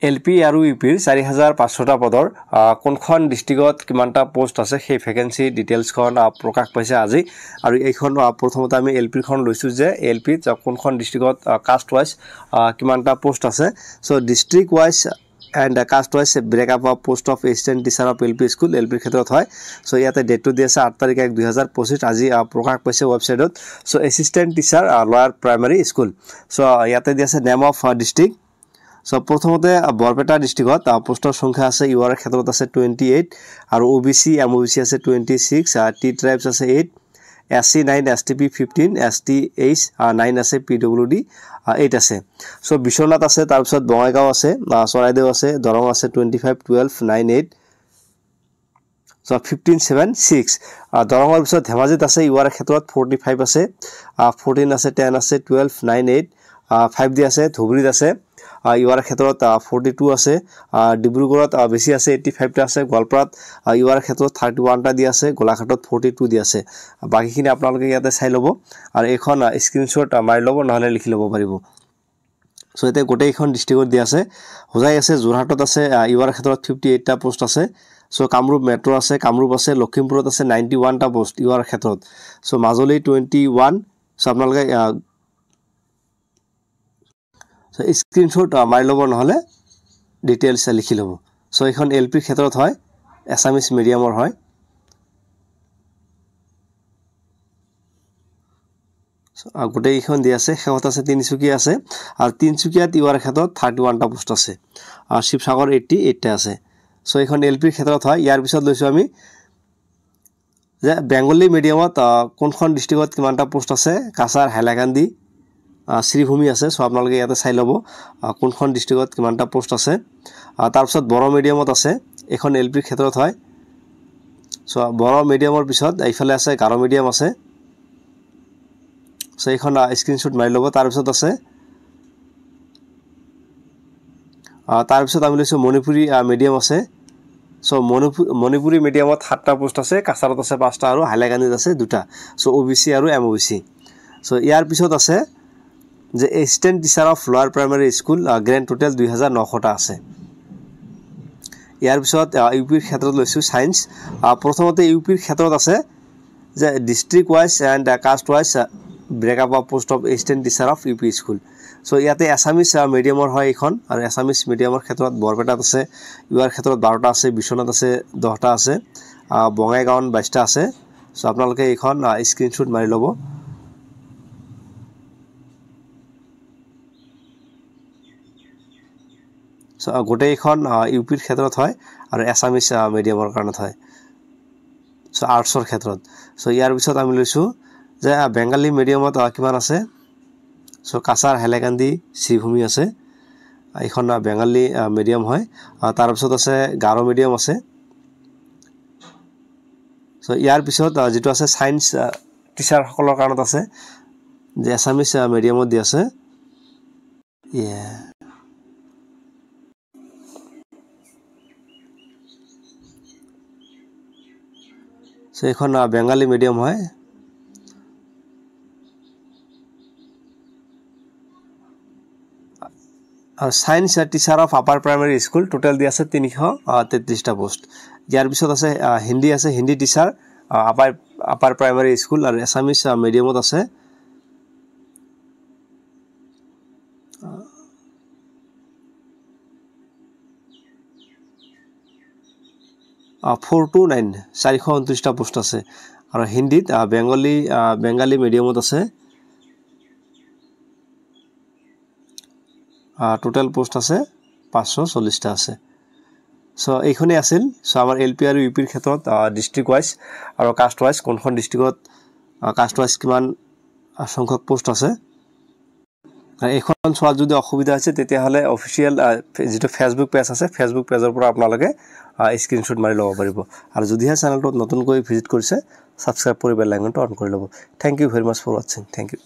LP আৰু UPৰ 4500টা পদৰ কোনখন ডিস্ট্ৰিক্টত কিমানটা পোষ্ট আছে সেই ভ্যাকেন্সি ডিটেইলছখন প্ৰকাশ পাইছে আজি আৰু এইখন প্ৰথমতে আমি LP খন লৈছো যে LP কোনখন ডিস্ট্ৰিক্টত কাষ্ট ওয়াইজ কিমানটা পোষ্ট আছে so district wise and caste wise breakup of post of assistant teacher of LP school LP ক্ষেত্ৰত হয় সো ইয়াতে ডেট টু দি আছে 8 তাৰিখ 1 2025 আজি প্ৰকাশ পাইছে ওয়েবসাইটত so assistant teacher lower primary school so ইয়াতে দি আছে নেম অফ ডিস্ট্ৰিক্ট সো প্ৰথমতে বৰপেটা ডিস্ট্ৰিক্টত পোষ্টৰ সংখ্যা আছে ইউআৰ ক্ষেত্ৰত আছে 28 আৰু OBC MOBC আছে 26 T tribes আছে 8 SC 9 STP 15 STH 9 আছে PWD 8 আছে সো বিশ্বনাথ আছে তাৰ পিছত বঙাইগাঁও আছে চৰাইদেউ আছে দৰং আছে 25 12 9 8 সো 15 7 6 দৰঙৰ পিছত ধেমাজিত আছে ইউআৰ ক্ষেত্ৰত 45 আছে 14 আছে 10 আছে 12 9 8 5 দি আছে ধুবুৰীত আছে ইউআৰ ক্ষেত্ৰত 42 আছে ডিব্ৰুগড়ত বেছি আছে 85 টা আছে গোৱালপাৰাত ইউআৰ ক্ষেত্ৰত 31 টা দি আছে গোলাঘাটত 42 দি আছে বাকিখিনি আপোনালোকে ইয়াতে চাই লব আৰু এখন স্ক্ৰিনশ্বট মাৰি লব নহলে লিখি লব পাৰিব সো এতে গোটেইখন ডিস্ট্ৰিক্টত দি আছে হোজাই আছে যোৰহাটত আছে ইউআৰ ক্ষেত্ৰত 58 টা পোষ্ট আছে সো কামৰূপ মেট্ৰো আছে কামৰূপ আছে লখিমপুৰত আছে 91 টা পোষ্ট ইউআৰ ক্ষেত্ৰত সো মাজুলী 21 সো আপোনালোকে সো স্ক্ৰিনশট মাৰি লব নহলে ডিটেইলছ লিখি লব সো এখন LP ক্ষেত্ৰত হয় এছামিজ মিডিয়ামৰ হয় সো গোটেই এখন দি আছে হেহত আছে তিনিচুকীয়া আছে আৰু তিনিচুকীয়াত ইউআৰ ক্ষেত্ৰত 31 টা পোষ্ট আছে আৰু শিৱসাগৰ 88 টা আছে সো এখন LP ক্ষেত্ৰত হয় ইয়াৰ পিছত লৈছো আমি যে বেংগলী মিডিয়ামত কোনখন ডিস্ট্ৰিক্টত কিমানটা পোষ্ট আছে কাছাৰ হাইলাকান্দি শ্ৰীভূমি আছে সো আপোনালোকে ইয়াতে চাই লব কোনখন ডিস্ট্ৰিক্টত কিমানটা পোষ্ট আছে তাৰ পিছত বড়ো মিডিয়ামত আছে এখন LP ক্ষেত্ৰত হয় সো বড়ো মিডিয়ামৰ পিছত এইফালে আছে গাৰো মিডিয়াম আছে সো এখন স্ক্ৰিনশ্বট মাৰি লব তাৰ পিছত আছে তাৰ পিছত আমি লৈছো মণিপুৰী মিডিয়াম আছে সো মণিপুৰী মিডিয়ামত 7টা পোষ্ট আছে কাছাৰত আছে 5টা আৰু হাইলাকান্দিত আছে 2টা সো OBC আৰু MOBC সো ইয়াৰ পিছত আছে যে assistant teacher of lower primary school grand total 2900 টা আছে ইয়াৰ পিছত ইউপিৰ ক্ষেত্ৰত লৈছো সায়েন্স প্ৰথমতে ইউপিৰ ক্ষেত্ৰত আছে যে district wise and caste wise breakup of post of assistant teacher of UP school so ইয়াতে এছামিজ মিডিয়ামৰ হয় এখন আৰু এছামিজ মিডিয়ামৰ ক্ষেত্ৰত বৰপেটাত আছে ইউআৰ ক্ষেত্ৰত 12টা আছে বিশ্বনাথ আছে 10টা আছে বঙাইগাঁও 22টা আছে সো আপোনালোকে এখন স্ক্ৰিনশ্বট মাৰি লব সো গোটেইখন ইউপিৰ ক্ষেত্ৰত হয় আৰু এছামিজ মিডিয়ামৰ কাৰণত হয় সো আৰ্টছৰ ক্ষেত্ৰত সো ইয়াৰ পিছত আমি লৈছো যে বেংগলী মিডিয়ামত কিমান আছে সো কাছাৰ হাইলাকান্দি শ্ৰীভূমি আছে এইখন বেংগলী মিডিয়াম হয় তাৰ পিছত আছে গাৰো মিডিয়াম আছে সো ইয়াৰ পিছত যেটো আছে সায়েন্স টিচাৰ সকলৰ কাৰণত আছে যে এছামিজ মিডিয়ামত দি আছে সো এখন বেংগলী মিডিয়াম হয় আৰু science teacher of upper primary school total দি আছে 333 টা পোষ্ট ইয়াৰ পিছত আছে Hindi teacher upper primary school আৰু এছামিজ মিডিয়ামত আছে 429 429 টা পোষ্ট আছে আৰু হিন্দীত বেংগলী মিডিয়ামত আছে টোটাল পোষ্ট আছে 540 টা আছে সো এইখনে আছিল সো আমাৰ LP আৰু UPৰ ক্ষেত্ৰত ডিস্ট্ৰিক্ট ওয়াইজ আৰু কাষ্ট ওয়াইজ কোনখন ডিস্ট্ৰিক্টত কাষ্ট ওয়াইজ কিমান সংখ্যক পোষ্ট আছে এখন সোৱাল যদি অসুবিধা আছে তেতিয়া হলে অফিশিয়াল যেটো ফেসবুক পেজ আছে ফেসবুক পেজৰ পৰা আপোনালোকে স্ক্ৰিনশ্বট মাৰি লব পাৰিব আৰু যদিহে চেনেলটো নতুনকৈ ভিজিট কৰিছে সাবস্ক্ৰাইব কৰি বেল আইকনটো অন কৰি লব thank you very much for watching thank U